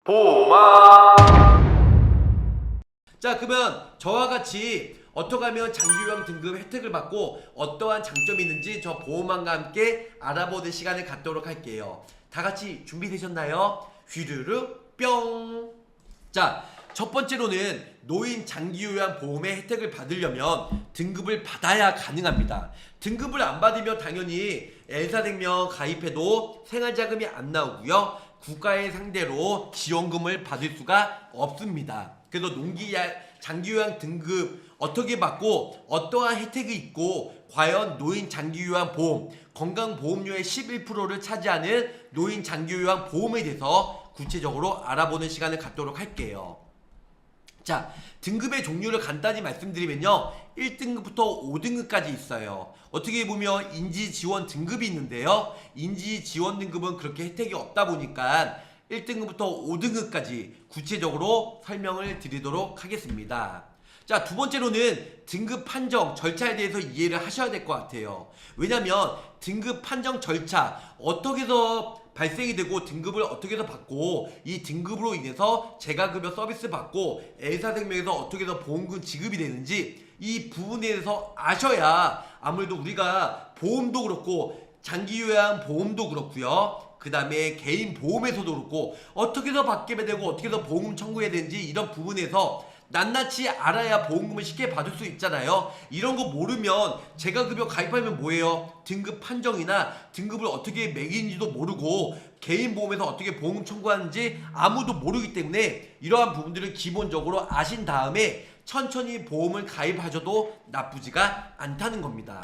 보마. 자, 그러면 저와 같이 어떻게 하면 장기요양 등급 혜택을 받고 어떠한 장점이 있는지 저 보호망과 함께 알아보는 시간을 갖도록 할게요. 다 같이 준비되셨나요? 휘르르 뿅! 자, 첫 번째로는 노인 장기요양 보험의 혜택을 받으려면 등급을 받아야 가능합니다. 등급을 안 받으면 당연히 엘사생명 가입해도 생활자금이 안 나오고요. 국가의 상대로 지원금을 받을 수가 없습니다. 그래서 장기요양 등급 어떻게 받고 어떠한 혜택이 있고 과연 노인 장기요양 보험 건강보험료의 11%를 차지하는 노인 장기요양 보험에 대해서 구체적으로 알아보는 시간을 갖도록 할게요. 자, 등급의 종류를 간단히 말씀드리면요, 1등급부터 5등급까지 있어요. 어떻게 보면 인지지원 등급이 있는데요, 인지지원 등급은 그렇게 혜택이 없다 보니까 1등급부터 5등급까지 구체적으로 설명을 드리도록 하겠습니다. 자, 두 번째로는 등급 판정 절차에 대해서 이해를 하셔야 될 것 같아요. 왜냐면 등급 판정 절차 어떻게 해서 발생이 되고 등급을 어떻게 해서 받고 이 등급으로 인해서 재가급여 서비스 받고 엘사생명에서 어떻게 해서 보험금 지급이 되는지 이 부분에 대해서 아셔야 아무래도 우리가 보험도 그렇고 장기요양 보험도 그렇고요, 그 다음에 개인 보험에서도 그렇고 어떻게 해서 받게 되고 어떻게 해서 보험금 청구해야 되는지 이런 부분에서 낱낱이 알아야 보험금을 쉽게 받을 수 있잖아요. 이런 거 모르면 재가급여 가입하면 뭐예요? 등급 판정이나 등급을 어떻게 매기는지도 모르고 개인 보험에서 어떻게 보험금 청구하는지 아무도 모르기 때문에 이러한 부분들을 기본적으로 아신 다음에 천천히 보험을 가입하셔도 나쁘지가 않다는 겁니다.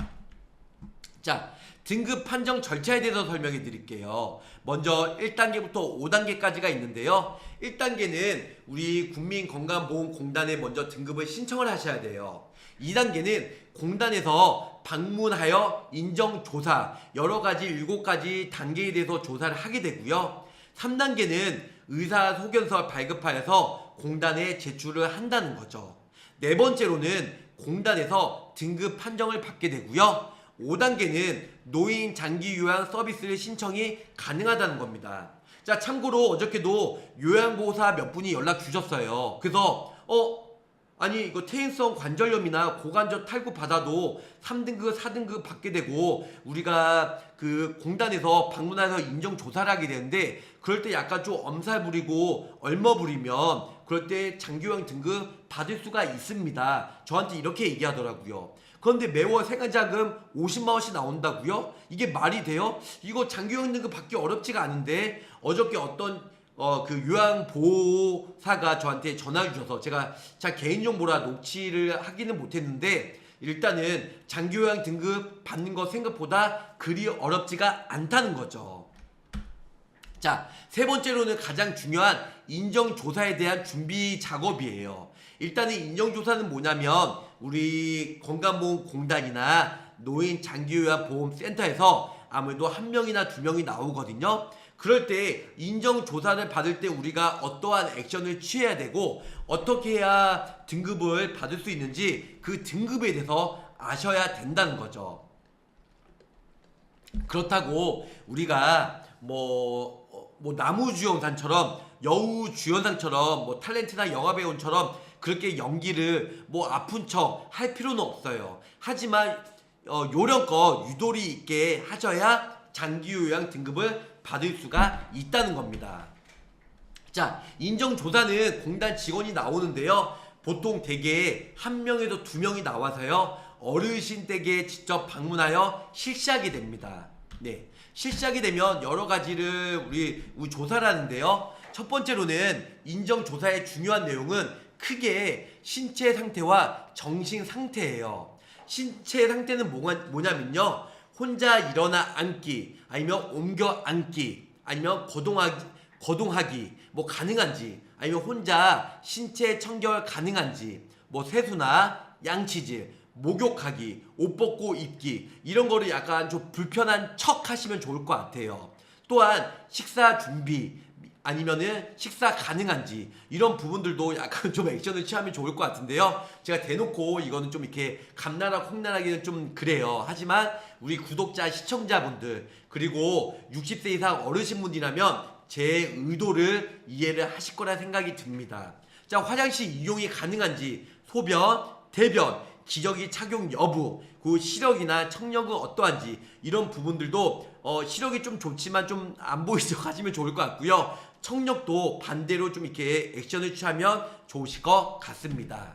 자, 등급 판정 절차에 대해서 설명해 드릴게요. 먼저 1단계부터 5단계까지가 있는데요, 1단계는 우리 국민건강보험공단에 먼저 등급을 신청을 하셔야 돼요. 2단계는 공단에서 방문하여 인정조사 여러가지 7가지 단계에 대해서 조사를 하게 되고요, 3단계는 의사소견서 발급하여서 공단에 제출을 한다는 거죠. 네 번째로는 공단에서 등급 판정을 받게 되고요, 5단계는 노인 장기요양 서비스를 신청이 가능하다는 겁니다. 자, 참고로 어저께도 요양보호사 몇 분이 연락 주셨어요. 그래서 아니 이거 퇴행성 관절염이나 고관절 탈구 받아도 3등급 4등급 받게 되고 우리가 그 공단에서 방문해서 인정조사를 하게 되는데 그럴 때 약간 좀 엄살 부리고 얼머 부리면 그럴 때 장기요양 등급 받을 수가 있습니다. 저한테 이렇게 얘기하더라고요. 그런데 매월 생활자금 50만원씩 나온다고요? 이게 말이 돼요? 이거 장기요양 등급 받기 어렵지가 않은데 어저께 어떤 그 요양보호사가 저한테 전화를 주셔서 제가 개인정보라 녹취를 하기는 못했는데 일단은 장기요양 등급 받는 거 생각보다 그리 어렵지가 않다는 거죠. 자, 세 번째로는 가장 중요한 인정조사에 대한 준비 작업이에요. 일단은 인정조사는 뭐냐면 우리 건강보험공단이나 노인 장기요양보험센터에서 아무래도 1명이나 2명이 나오거든요. 그럴 때 인정조사를 받을 때 우리가 어떠한 액션을 취해야 되고 어떻게 해야 등급을 받을 수 있는지 그 등급에 대해서 아셔야 된다는 거죠. 그렇다고 우리가 뭐 나무주연상처럼 여우주연상처럼 뭐 탤런트나 영화배우처럼 그렇게 연기를 뭐 아픈 척 할 필요는 없어요. 하지만 요령껏 유도리 있게 하셔야 장기요양 등급을 받을 수가 있다는 겁니다. 자, 인정조사는 공단 직원이 나오는데요, 보통 대개 1명에서 2명이 나와서요 어르신 댁에 직접 방문하여 실시하게 됩니다. 네, 실시하게 되면 여러 가지를 우리 조사를 하는데요, 첫 번째로는 인정조사의 중요한 내용은 크게 신체 상태와 정신 상태예요. 신체 상태는 뭐냐면요, 혼자 일어나 앉기, 아니면 옮겨 앉기, 아니면 거동하기 뭐 가능한지, 아니면 혼자 신체 청결 가능한지, 뭐 세수나 양치질, 목욕하기, 옷 벗고 입기 이런 거를 약간 좀 불편한 척 하시면 좋을 것 같아요. 또한 식사 준비 아니면은 식사 가능한지 이런 부분들도 약간 좀 액션을 취하면 좋을 것 같은데요, 제가 대놓고 이거는 좀 이렇게 감나라 콩나라기는 좀 그래요. 하지만 우리 구독자 시청자분들 그리고 60세 이상 어르신분이라면 제 의도를 이해를 하실 거라 생각이 듭니다. 자, 화장실 이용이 가능한지, 소변, 대변, 기저귀 착용 여부, 그 시력이나 청력은 어떠한지 이런 부분들도 시력이 좀 좋지만 좀 안 보이죠 하시면 좋을 것 같고요. 청력도 반대로 좀 이렇게 액션을 취하면 좋으실 것 같습니다.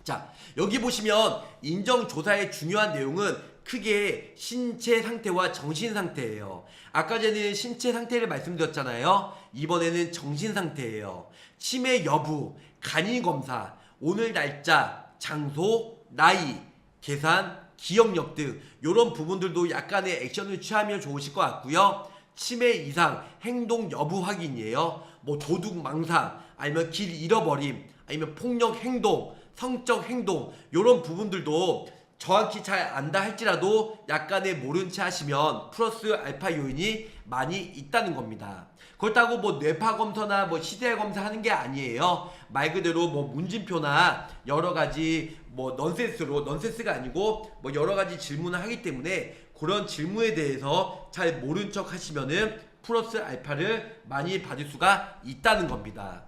자, 여기 보시면 인정조사의 중요한 내용은 크게 신체 상태와 정신 상태예요. 아까 전에는 신체 상태를 말씀드렸잖아요. 이번에는 정신 상태예요. 치매 여부, 간이 검사, 오늘 날짜, 장소, 나이, 계산, 기억력 등 이런 부분들도 약간의 액션을 취하면 좋으실 것 같고요. 치매 이상 행동 여부 확인이에요. 뭐 도둑 망상, 아니면 길 잃어버림, 아니면 폭력 행동, 성적 행동 이런 부분들도 정확히 잘 안다 할지라도 약간의 모른 채 하시면 플러스 알파 요인이 많이 있다는 겁니다. 그렇다고 뭐 뇌파 검사나 뭐 시대 검사 하는 게 아니에요. 말 그대로 뭐 문진표나 여러 가지 뭐 넌센스가 아니고 뭐 여러 가지 질문을 하기 때문에 그런 질문에 대해서 잘 모른 척 하시면은 플러스 알파를 많이 받을 수가 있다는 겁니다.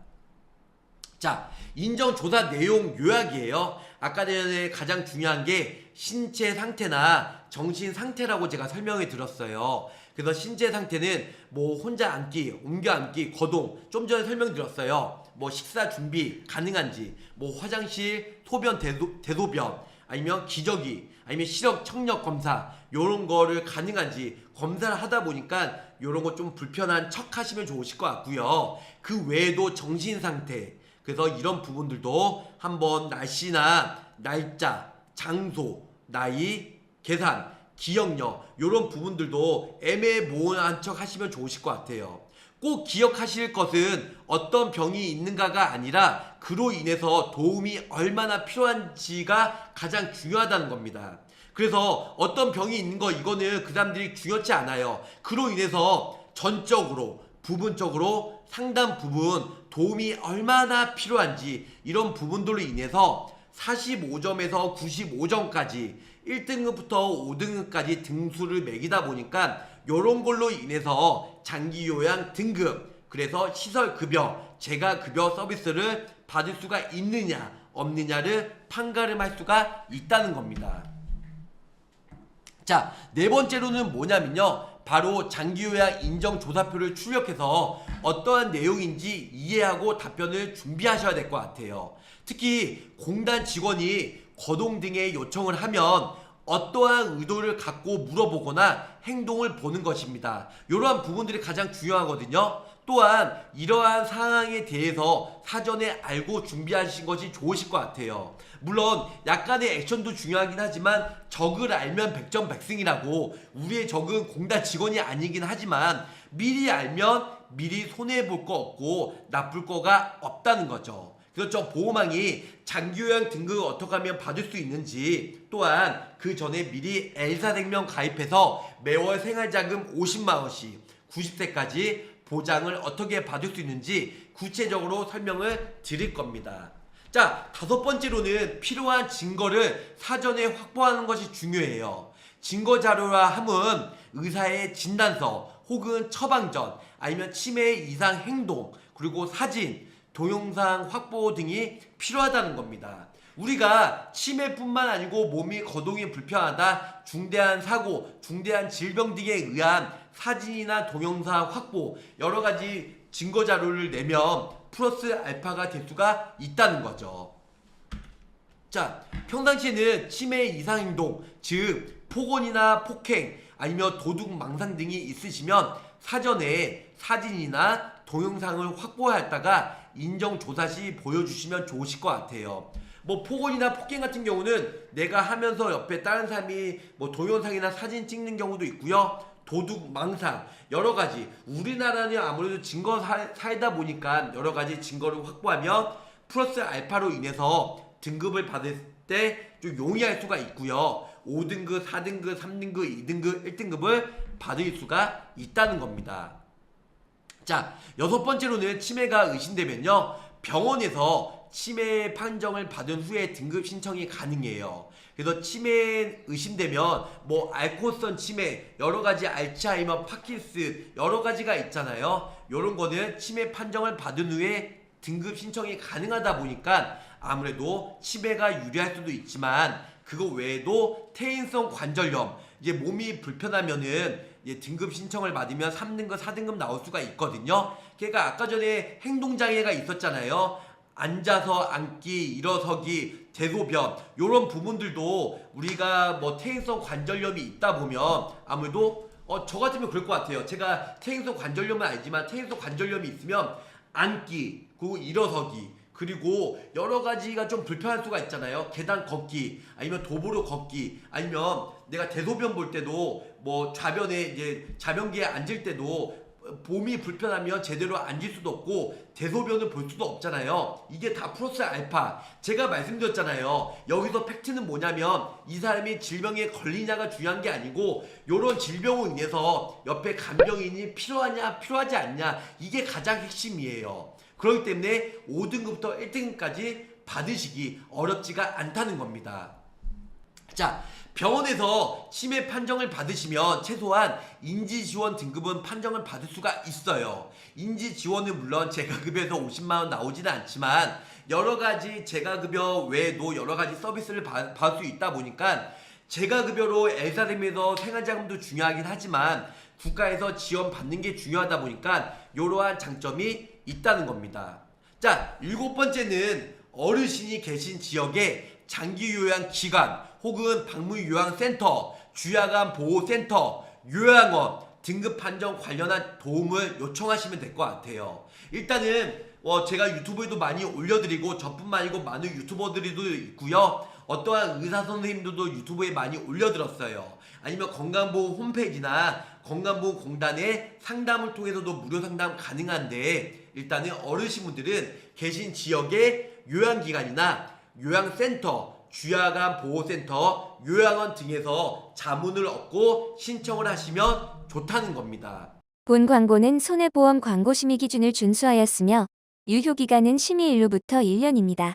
자, 인정조사 내용 요약이에요. 아까 전에 가장 중요한 게 신체 상태나 정신 상태라고 제가 설명을 드렸어요. 그래서 신체 상태는 뭐 혼자 앉기, 옮겨 앉기, 거동 좀 전에 설명드렸어요. 뭐 식사 준비 가능한지, 뭐 화장실, 소변, 대소변, 아니면 기저귀, 아니면 시력 청력 검사 요런 거를 가능한지 검사를 하다 보니까 요런 거 좀 불편한 척 하시면 좋으실 것 같고요. 그 외에도 정신 상태, 그래서 이런 부분들도 한번 날씨나 날짜, 장소, 나이, 계산, 기억력 이런 부분들도 애매모호한 척 하시면 좋으실 것 같아요. 꼭 기억하실 것은 어떤 병이 있는가가 아니라 그로 인해서 도움이 얼마나 필요한지가 가장 중요하다는 겁니다. 그래서 어떤 병이 있는 거 이거는 그 사람들이 중요치 않아요. 그로 인해서 전적으로 부분적으로 상당 부분 도움이 얼마나 필요한지 이런 부분들로 인해서 45점에서 95점까지 1등급부터 5등급까지 등수를 매기다 보니까 이런 걸로 인해서 장기요양 등급, 그래서 시설급여, 재가급여 서비스를 받을 수가 있느냐 없느냐를 판가름할 수가 있다는 겁니다. 자, 네 번째로는 뭐냐면요, 바로 장기요양 인정조사표를 출력해서 어떠한 내용인지 이해하고 답변을 준비하셔야 될 것 같아요. 특히 공단 직원이 거동 등의 요청을 하면 어떠한 의도를 갖고 물어보거나 행동을 보는 것입니다. 이러한 부분들이 가장 중요하거든요. 또한 이러한 상황에 대해서 사전에 알고 준비하신 것이 좋으실 것 같아요. 물론 약간의 액션도 중요하긴 하지만 적을 알면 백전백승이라고, 우리의 적은 공단 직원이 아니긴 하지만 미리 알면 미리 손해볼 거 없고 나쁠 거가 없다는 거죠. 그래서 저 보호망이 장기요양 등급을 어떻게 하면 받을 수 있는지, 또한 그 전에 미리 엘사생명 가입해서 매월 생활자금 50만원씩 90세까지 보장을 어떻게 받을 수 있는지 구체적으로 설명을 드릴 겁니다. 자, 다섯 번째로는 필요한 증거를 사전에 확보하는 것이 중요해요. 증거 자료라 함은 의사의 진단서 혹은 처방전, 아니면 치매 이상 행동, 그리고 사진, 동영상 확보 등이 필요하다는 겁니다. 우리가 치매뿐만 아니고 몸이 거동이 불편하다, 중대한 사고, 중대한 질병 등에 의한 사진이나 동영상 확보, 여러 가지 증거 자료를 내면 플러스 알파가 될 수가 있다는 거죠. 자, 평상시에는 치매 이상 행동, 즉 폭언이나 폭행, 아니면 도둑 망상 등이 있으시면 사전에 사진이나 동영상을 확보했다가 인정조사 시 보여주시면 좋으실 것 같아요. 뭐 폭언이나 폭행 같은 경우는 내가 하면서 옆에 다른 사람이 뭐 동영상이나 사진 찍는 경우도 있고요. 도둑 망상 여러 가지, 우리나라는 아무래도 증거 사회다 보니까 여러 가지 증거를 확보하면 플러스 알파로 인해서 등급을 받을 때 좀 용이할 수가 있고요. 5등급, 4등급, 3등급, 2등급, 1등급을 받을 수가 있다는 겁니다. 자, 여섯 번째로는 치매가 의심되면요, 병원에서 치매 판정을 받은 후에 등급 신청이 가능해요. 그래서 치매 의심되면 뭐 알코올성 치매, 여러 가지 알츠하이머, 파킨슨 여러 가지가 있잖아요. 요런 거는 치매 판정을 받은 후에 등급 신청이 가능하다 보니까 아무래도 치매가 유리할 수도 있지만 그거 외에도 퇴행성 관절염, 이제 몸이 불편하면은 등급 신청을 받으면 3등급, 4등급 나올 수가 있거든요. 그러니까 아까 전에 행동장애가 있었잖아요. 앉아서 앉기, 일어서기, 대소변 요런 부분들도 우리가 뭐 퇴행성 관절염이 있다 보면 아무래도 저 같으면 그럴 것 같아요. 제가 퇴행성 관절염은 알지만 퇴행성 관절염이 있으면 앉기, 그리고 일어서기, 그리고 여러 가지가 좀 불편할 수가 있잖아요. 계단 걷기, 아니면 도보로 걷기, 아니면 내가 대소변 볼 때도 뭐 좌변에 이제 좌변기에 앉을 때도 몸이 불편하면 제대로 앉을 수도 없고 대소변을 볼 수도 없잖아요. 이게 다 플러스 알파. 제가 말씀드렸잖아요. 여기서 팩트는 뭐냐면 이 사람이 질병에 걸리냐가 중요한 게 아니고 요런 질병으로 인해서 옆에 간병인이 필요하냐 필요하지 않냐, 이게 가장 핵심이에요. 그렇기 때문에 5등급부터 1등급까지 받으시기 어렵지가 않다는 겁니다. 자, 병원에서 치매 판정을 받으시면 최소한 인지지원 등급은 판정을 받을 수가 있어요. 인지지원은 물론 재가급여에서 50만원 나오지는 않지만 여러가지 재가급여 외에도 여러가지 서비스를 받을 수 있다 보니까 재가급여로 엘사림에서 생활자금도 중요하긴 하지만 국가에서 지원받는 게 중요하다 보니까 이러한 장점이 있다는 겁니다. 자, 7번째는 어르신이 계신 지역에 장기요양기관 혹은 방문요양센터, 주야간 보호센터, 요양원 등급 판정 관련한 도움을 요청하시면 될 것 같아요. 일단은 제가 유튜브에도 많이 올려드리고 저뿐만 아니고 많은 유튜버들도 있고요. 어떠한 의사 선생님들도 유튜브에 많이 올려드렸어요. 아니면 건강보험 홈페이지나 건강보험공단의 상담을 통해서도 무료 상담 가능한데, 일단은 어르신분들은 계신 지역의 요양기관이나 요양센터, 주야간 보호센터, 요양원 등에서 자문을 얻고 신청을 하시면 좋다는 겁니다. 본 광고는 손해보험 광고 심의 기준을 준수하였으며 유효기간은 심의 일로부터 1년입니다.